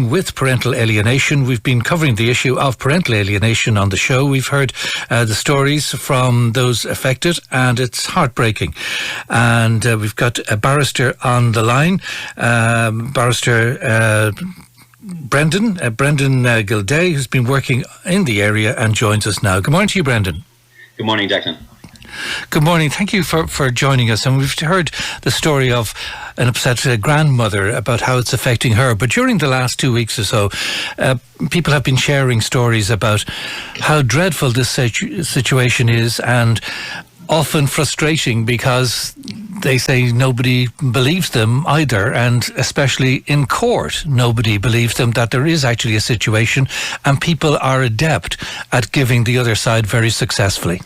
with parental alienation. We've been covering the issue of parental alienation on the show. We've heard the stories from those affected, and it's heartbreaking. And we've got a barrister on the line, Barrister Brendan Guildea, who's been working in the area and joins us now. Good morning to you, Brendan. Good morning, Declan. Good morning. Thank you for joining us. And we've heard the story of an upset grandmother about how it's affecting her. But during the last 2 weeks or so, people have been sharing stories about how dreadful this situation is, and often frustrating because they say nobody believes them either, and especially in court, nobody believes them that there is actually a situation, and people are adept at giving the other side very successfully.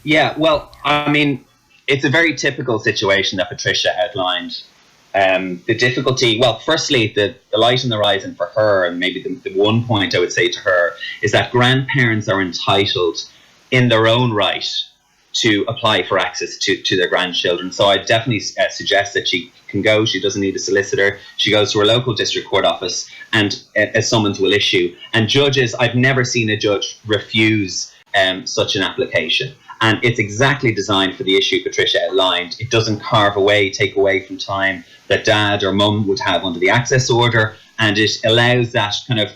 Yeah, well, I mean, it's a very typical situation that Patricia outlined. The difficulty, well, firstly, the light in the horizon for her, and maybe the one point I would say to her, is that grandparents are entitled in their own right to apply for access to their grandchildren. So I definitely suggest that she can go. She doesn't need a solicitor. She goes to her local district court office, and a summons will issue. And judges, I've never seen a judge refuse such an application. And it's exactly designed for the issue Patricia outlined. It doesn't take away from time that dad or mum would have under the access order. And it allows that kind of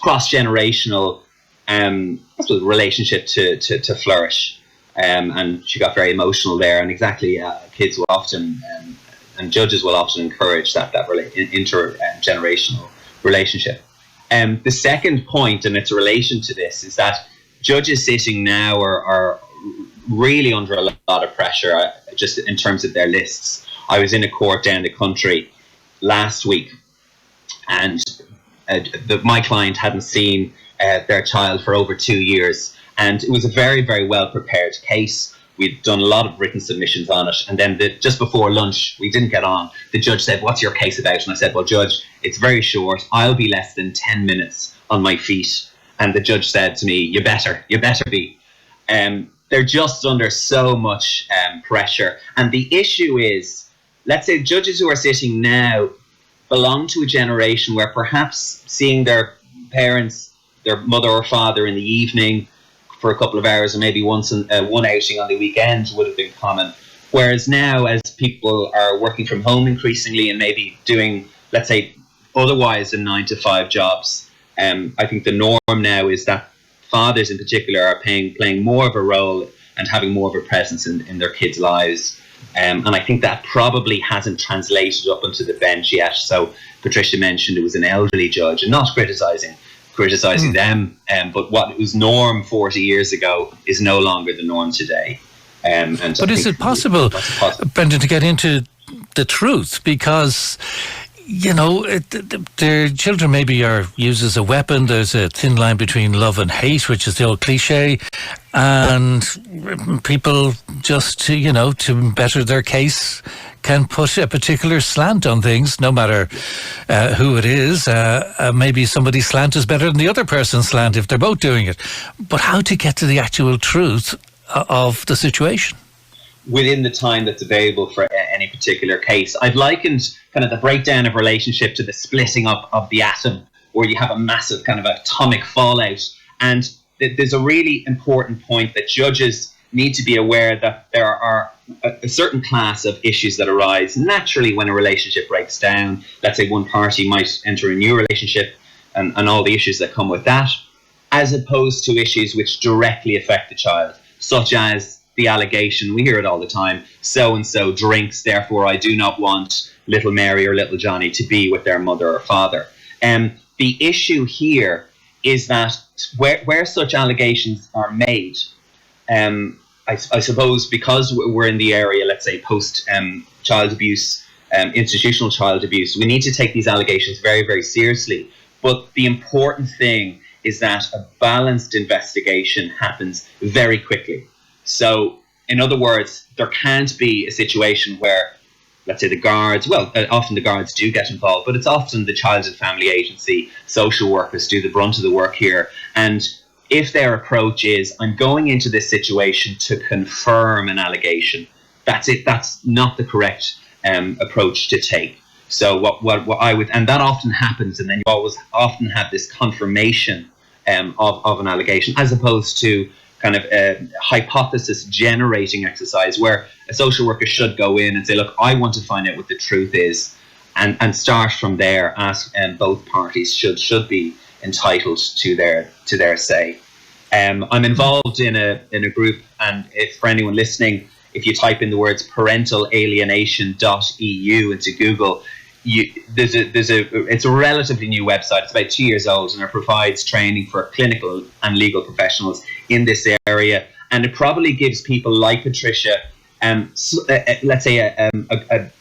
cross-generational relationship to flourish. And she got very emotional there. And exactly, kids will often, and judges will often encourage that intergenerational relationship. The second point, and it's a relation to this, is that judges sitting now are really under a lot of pressure, just in terms of their lists. I was in a court down the country last week, and my client hadn't seen their child for over 2 years, and it was a very, very well prepared case. We'd done a lot of written submissions on it, and then just before lunch, we didn't get on. The judge said, "What's your case about?" And I said, "Well, Judge, it's very short. I'll be less than 10 minutes on my feet." And the judge said to me, you better be. They're just under so much pressure. And the issue is, let's say judges who are sitting now belong to a generation where perhaps seeing their parents, their mother or father in the evening for a couple of hours, or maybe one outing on the weekend would have been common. Whereas now, as people are working from home increasingly and maybe doing, let's say, otherwise than 9-to-5 jobs, I think the norm now is that fathers in particular are playing more of a role and having more of a presence in their kids' lives. And I think that probably hasn't translated up onto the bench yet. So Patricia mentioned it was an elderly judge, and not criticising them, but what was norm 40 years ago is no longer the norm today. But is it possible, Brendan, to get into the truth? Because their children maybe are used as a weapon. There's a thin line between love and hate, which is the old cliche. And people just, to better their case, can put a particular slant on things, no matter who it is. Maybe somebody's slant is better than the other person's slant if they're both doing it. But how to get to the actual truth of the situation? Within the time that's available for any particular case. I've likened kind of the breakdown of relationship to the splitting up of the atom, where you have a massive kind of atomic fallout. And there's a really important point that judges need to be aware that there are a certain class of issues that arise naturally when a relationship breaks down. Let's say one party might enter a new relationship and all the issues that come with that, as opposed to issues which directly affect the child, such as the allegation, we hear it all the time, so-and-so drinks, therefore I do not want little Mary or little Johnny to be with their mother or father. The issue here is that where such allegations are made, I suppose because we're in the area, let's say, post child abuse, institutional child abuse, we need to take these allegations very, very seriously. But the important thing is that a balanced investigation happens very quickly. So, in other words, there can't be a situation where, let's say, the guards, often the guards do get involved, but it's often the Child and Family Agency, social workers do the brunt of the work here. And if their approach is, I'm going into this situation to confirm an allegation, that's it. That's not the correct approach to take. So what I would, and that often happens, and then you always often have this confirmation of an allegation, as opposed to kind of a hypothesis generating exercise where a social worker should go in and say, look, I want to find out what the truth is, and start from there. Ask, both parties should be entitled to their say. I'm involved in a group, and if for anyone listening, if you type in the words parentalalienation.eu into Google, it's a relatively new website. It's about 2 years old, and it provides training for clinical and legal professionals in this area. And it probably gives people like Patricia, let's say,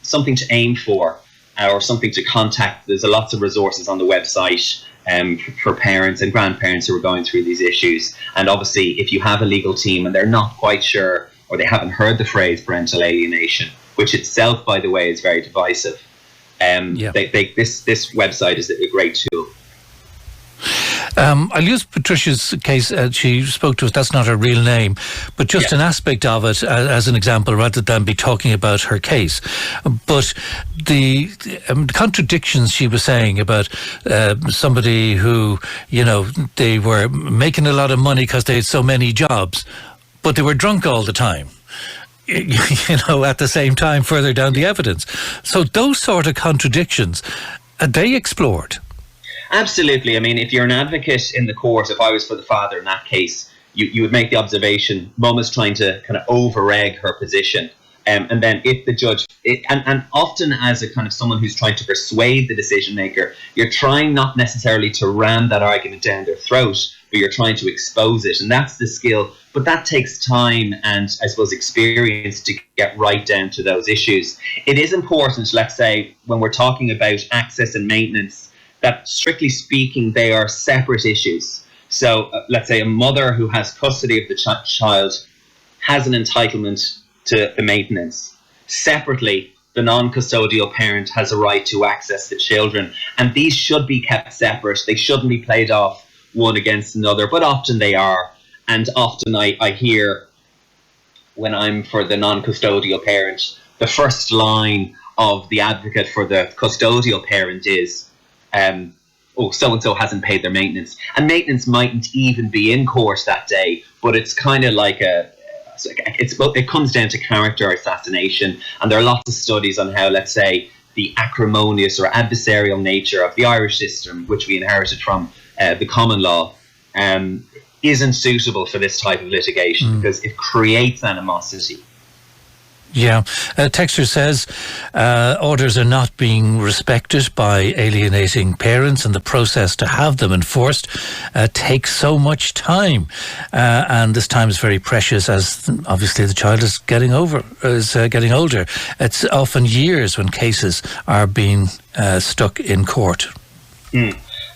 something to aim for, or something to contact. There's lots of resources on the website for parents and grandparents who are going through these issues. And obviously, if you have a legal team and they're not quite sure, or they haven't heard the phrase parental alienation, which itself, by the way, is very divisive, this website is a great tool. I'll use Patricia's case. She spoke to us. That's not her real name, but just an aspect of it as an example, rather than be talking about her case. But the contradictions she was saying about somebody who, they were making a lot of money because they had so many jobs, but they were drunk all the time. At the same time, further down the evidence. So those sort of contradictions, are they explored? Absolutely. I mean, if you're an advocate in the court, if I was for the father in that case, you would make the observation, mum is trying to kind of over-egg her position. And then if the judge, and often as a kind of someone who's trying to persuade the decision maker, you're trying not necessarily to ram that argument down their throat, but you're trying to expose it. And that's the skill. But that takes time and, I suppose, experience to get right down to those issues. It is important, let's say, when we're talking about access and maintenance, that strictly speaking, they are separate issues. So let's say a mother who has custody of the child has an entitlement to the maintenance. Separately, the non-custodial parent has a right to access the children. And these should be kept separate. They shouldn't be played off one against another, but often they are. And often I hear, when I'm for the non-custodial parent, the first line of the advocate for the custodial parent is, so-and-so hasn't paid their maintenance. And maintenance mightn't even be in court that day, but it's kind of like it comes down to character assassination. And there are lots of studies on how, let's say, the acrimonious or adversarial nature of the Irish system, which we inherited from the common law, isn't suitable for this type of litigation because it creates animosity. Yeah. Texter says orders are not being respected by alienating parents, and the process to have them enforced takes so much time. And this time is very precious, as obviously the child is getting older. It's often years when cases are being stuck in court.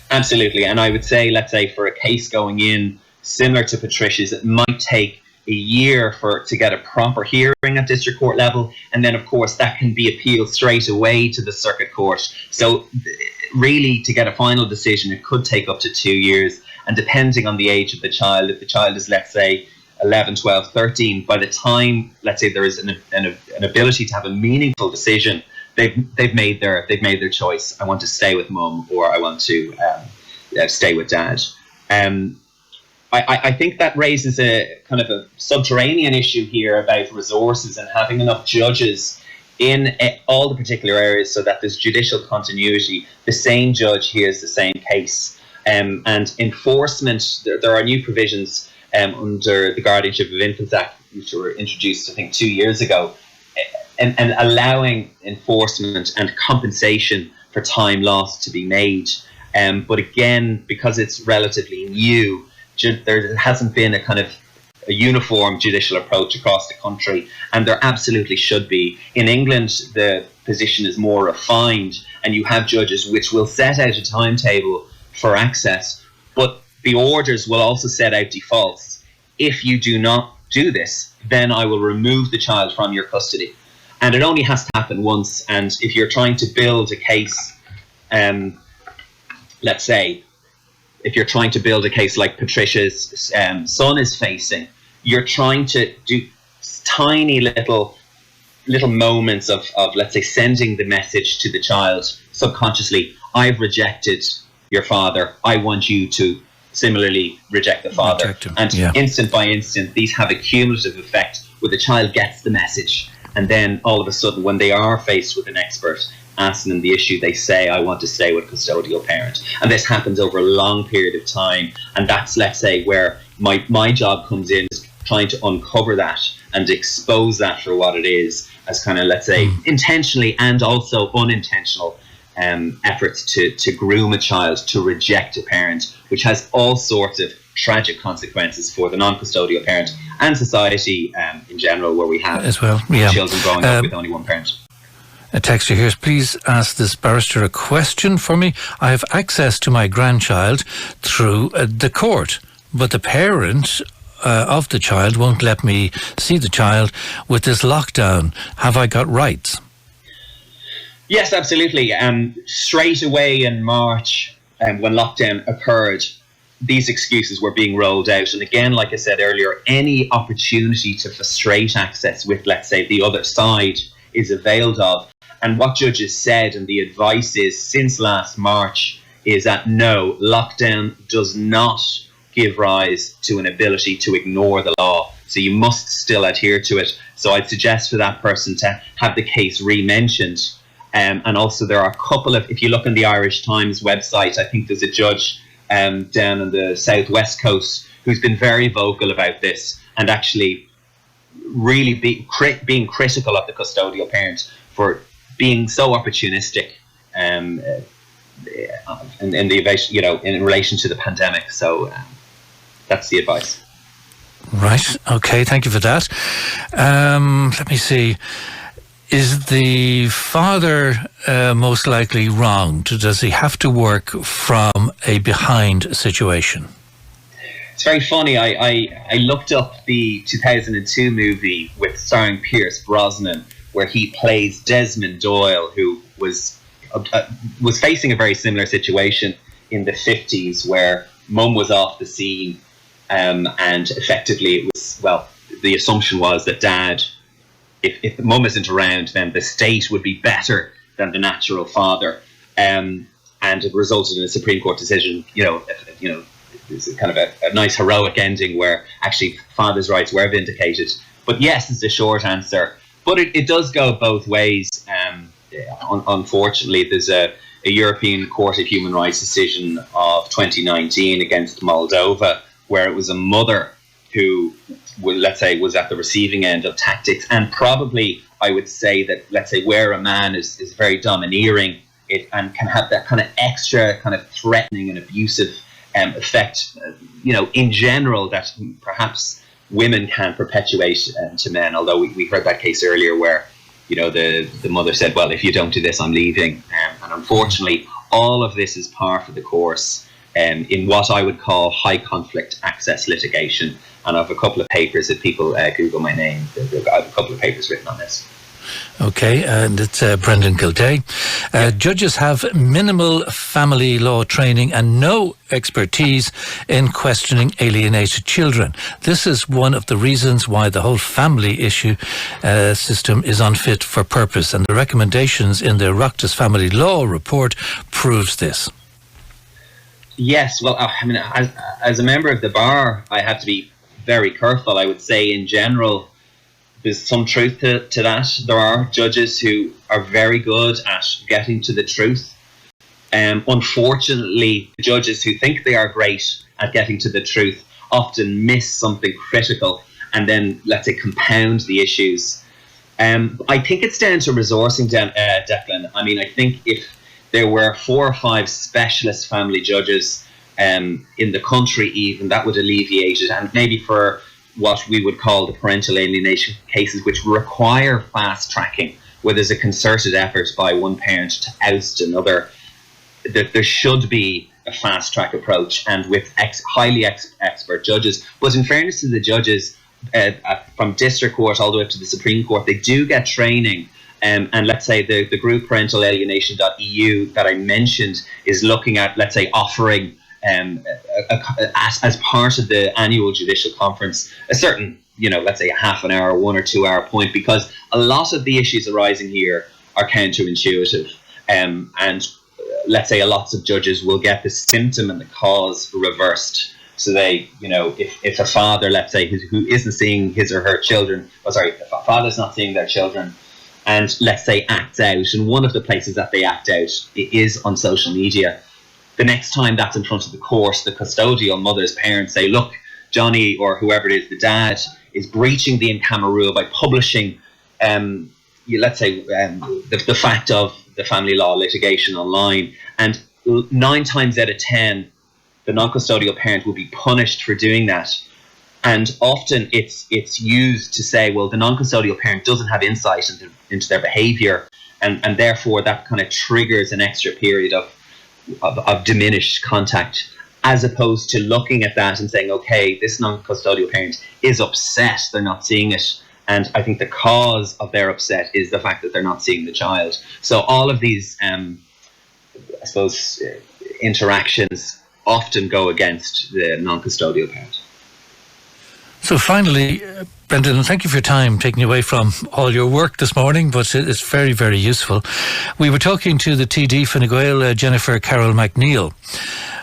Absolutely. And I would say, let's say, for a case going in similar to Patricia's, it might take a year to get a proper hearing at district court level, and then of course that can be appealed straight away to the circuit court. So really, to get a final decision, it could take up to 2 years, and depending on the age of the child, if the child is, let's say, 11, 12, 13, by the time, let's say, there is an ability to have a meaningful decision, they've made their choice. I want to stay with mum, or I want to stay with dad. I think that raises a kind of a subterranean issue here about resources and having enough judges in all the particular areas so that there's judicial continuity. The same judge hears the same case. And enforcement, there are new provisions under the Guardianship of Infants Act, which were introduced, I think, 2 years ago, and allowing enforcement and compensation for time lost to be made. But again, because it's relatively new, there hasn't been a kind of a uniform judicial approach across the country, and there absolutely should be. In England, the position is more refined, and you have judges which will set out a timetable for access, but the orders will also set out defaults. If you do not do this, then I will remove the child from your custody. And it only has to happen once. And if you're trying to build a case, let's say, if you're trying to build a case like Patricia's son is facing, you're trying to do tiny little little moments of, let's say, sending the message to the child subconsciously: I've rejected your father, I want you to similarly reject the father. And instant by instant, these have a cumulative effect where the child gets the message, and then all of a sudden, when they are faced with an expert asking them the issue, they say, I want to stay with custodial parent. And this happens over a long period of time, and that's, let's say, where my job comes in, is trying to uncover that and expose that for what it is, as kind of, let's say, intentionally and also unintentional efforts to groom a child to reject a parent, which has all sorts of tragic consequences for the non-custodial parent and society in general, where we have as well, children growing up with only one parent. A texter here, please ask this barrister a question for me. I have access to my grandchild through the court, but the parent of the child won't let me see the child with this lockdown. Have I got rights? Yes, absolutely. Straight away in March, when lockdown occurred, these excuses were being rolled out. And again, like I said earlier, any opportunity to frustrate access with, let's say, the other side is availed of. And what judges said, and the advice is since last March, is that no, lockdown does not give rise to an ability to ignore the law. So you must still adhere to it. So I'd suggest for that person to have the case re-mentioned. And also there are a couple of, if you look on the Irish Times website, I think there's a judge down on the southwest coast who's been very vocal about this, and actually really being critical of the custodial parent for being so opportunistic in the evasion, in relation to the pandemic. So that's the advice. Right. Okay. Thank you for that. Let me see. Is the father most likely wronged? Does he have to work from a behind situation? It's very funny. I looked up the 2002 movie with starring Pierce Brosnan, where he plays Desmond Doyle, who was facing a very similar situation in the 50s, where mum was off the scene, and effectively it was, well, the assumption was that dad, if the mum isn't around, then the state would be better than the natural father, and it resulted in a Supreme Court decision. It's kind of a nice heroic ending where actually father's rights were vindicated. But yes, is the short answer. But it does go both ways. Unfortunately, there's a European Court of Human Rights decision of 2019 against Moldova, where it was a mother who, let's say, was at the receiving end of tactics. And probably I would say that, let's say, where a man is very domineering and can have that kind of extra kind of threatening and abusive effect, in general, that perhaps women can perpetuate to men. Although we heard that case earlier where, the mother said, well, if you don't do this, I'm leaving. And unfortunately, all of this is par for the course in what I would call high conflict access litigation. And I have a couple of papers, if people Google my name, I have a couple of papers written on this. Okay, and it's Brendan Guildea. Judges have minimal family law training and no expertise in questioning alienated children. This is one of the reasons why the whole family issue system is unfit for purpose, and the recommendations in the Oireachtas Family Law report proves this. Yes, well, I mean, as a member of the bar, I have to be very careful. I would say in general, there's some truth to that. There are judges who are very good at getting to the truth. Unfortunately, the judges who think they are great at getting to the truth often miss something critical and then, let's say, compound the issues. I think it's down to resourcing, Declan. I mean, I think if there were 4 or 5 specialist family judges in the country even, that would alleviate it. And maybe for what we would call the parental alienation cases, which require fast tracking, where there's a concerted effort by one parent to oust another, that there should be a fast track approach and with highly expert judges. But in fairness to the judges, from district court all the way up to the Supreme Court, they do get training. And let's say the group Parental Alienation.eu that I mentioned is looking at, let's say, offering as part of the annual judicial conference, a certain, let's say a half an hour, 1 or 2 hour point, because a lot of the issues arising here are counterintuitive. And let's say lots of judges will get the symptom and the cause reversed. So they, if a father, let's say, who isn't seeing his or her children, if a father's not seeing their children, and let's say acts out, and one of the places that they act out is on social media, the next time that's in front of the court, the custodial mother's parents say, look, Johnny, or whoever it is, the dad, is breaching the in-camera rule by publishing, let's say, the fact of the family law litigation online. And 9 times out of 10, the non-custodial parent will be punished for doing that. And often it's used to say, well, the non-custodial parent doesn't have insight into their behaviour, and therefore that kind of triggers an extra period of diminished contact, as opposed to looking at that and saying, okay, this non-custodial parent is upset, they're not seeing it. And I think the cause of their upset is the fact that they're not seeing the child. So all of these, I suppose, interactions often go against the non-custodial parent. So finally, Brendan, thank you for your time, taking away from all your work this morning, but it's very, very useful. We were talking to the TD Fine Gael, Jennifer Carroll McNeil,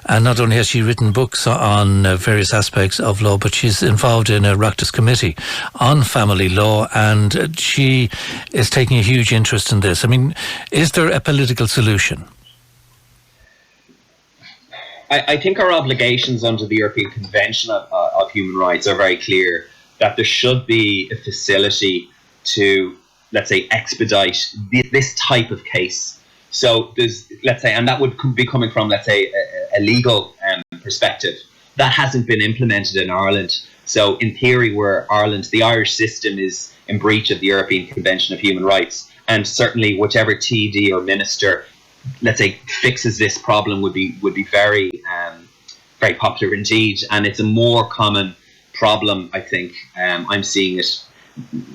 and not only has she written books on various aspects of law, but she's involved in a Oireachtas committee on family law, and she is taking a huge interest in this. I mean, is there a political solution? I think our obligations under the European Convention of Human Rights are very clear, that there should be a facility to, let's say, expedite this type of case. So there's, let's say, and that would be coming from, let's say, a legal perspective. That hasn't been implemented in Ireland. So in theory, where Ireland, the Irish system is in breach of the European Convention of Human Rights, and certainly whichever TD or minister, let's say, fixes this problem would be very very popular indeed. And it's a more common problem, I think. I'm seeing it.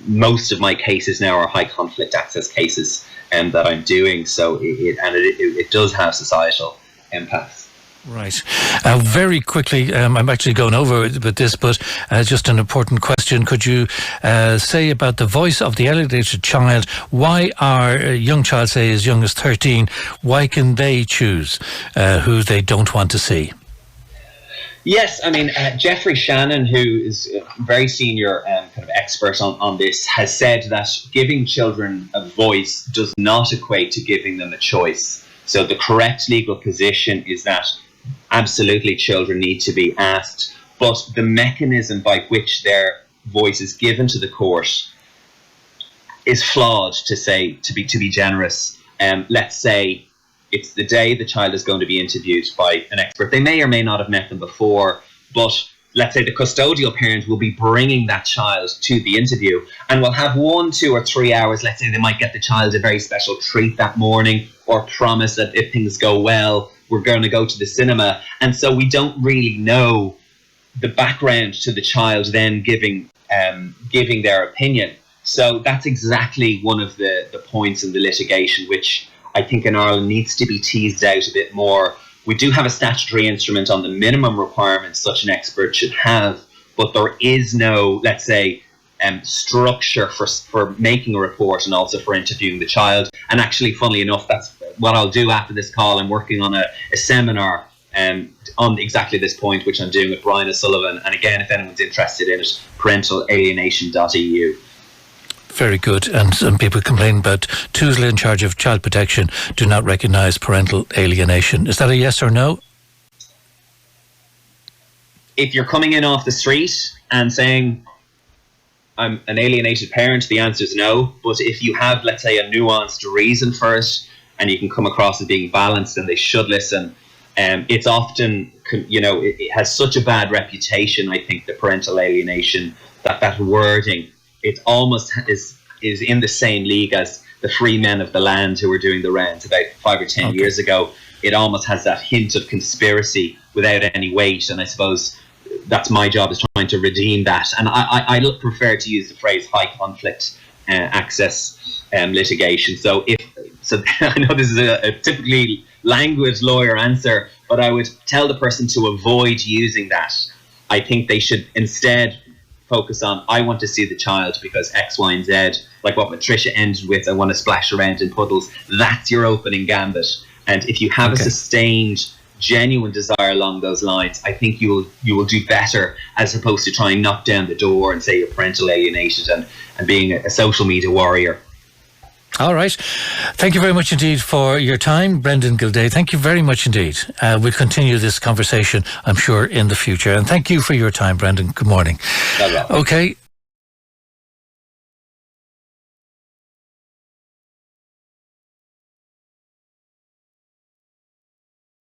Most of my cases now are high conflict access cases that I'm doing. So it does have societal impacts. Right. Very quickly, I'm actually going over with this, but just an important question. Could you say about the voice of the alienated child? Why are a young child, say as young as 13, why can they choose who they don't want to see? Yes, I mean, Jeffrey Shannon, who is a very senior kind of expert on this, has said that giving children a voice does not equate to giving them a choice. So the correct legal position is that absolutely children need to be asked, but the mechanism by which their voice is given to the court is flawed, to be generous. Let's say it's the day the child is going to be interviewed by an expert. They may or may not have met them before, but let's say the custodial parent will be bringing that child to the interview and will have 1, 2 or 3 hours. Let's say they might get the child a very special treat that morning, or promise that if things go well, we're going to go to the cinema. And so we don't really know the background to the child then giving their opinion. So that's exactly one of the points in the litigation, which I think in Ireland needs to be teased out a bit more. We do have a statutory instrument on the minimum requirements such an expert should have, but there is no, let's say, structure for making a report and also for interviewing the child. And actually, funnily enough, that's what I'll do after this call. I'm working on a seminar on exactly this point, which I'm doing with Brian O'Sullivan. And again, if anyone's interested in it, parentalalienation.eu. Very good. And some people complain about TUSLA in charge of child protection do not recognise parental alienation. Is that a yes or no? If you're coming in off the street and saying, I'm an alienated parent, the answer is no. But if you have, let's say, a nuanced reason for it, and you can come across as being balanced, and they should listen, it's often, it has such a bad reputation, I think, the parental alienation, that wording, it almost is in the same league as the free men of the land who were doing the rounds about 5 or 10 years ago. It almost has that hint of conspiracy without any weight, and I suppose that's my job, is trying to redeem that. And I prefer to use the phrase high conflict access litigation. So I know this is a typically languid lawyer answer, but but I would tell the person to avoid using that. I think they should instead focus on, I want to see the child because X, Y, and Z, like what Patricia ended with, I want to splash around in puddles. That's your opening gambit. And if you have a sustained, genuine desire along those lines, I think you will do better, as opposed to trying to knock down the door and say you're parental alienated and being a social media warrior. All right. Thank you very much indeed for your time, Brendan Guildea. Thank you very much indeed. We'll continue this conversation, I'm sure, in the future. And thank you for your time, Brendan. Good morning. No problem. Okay.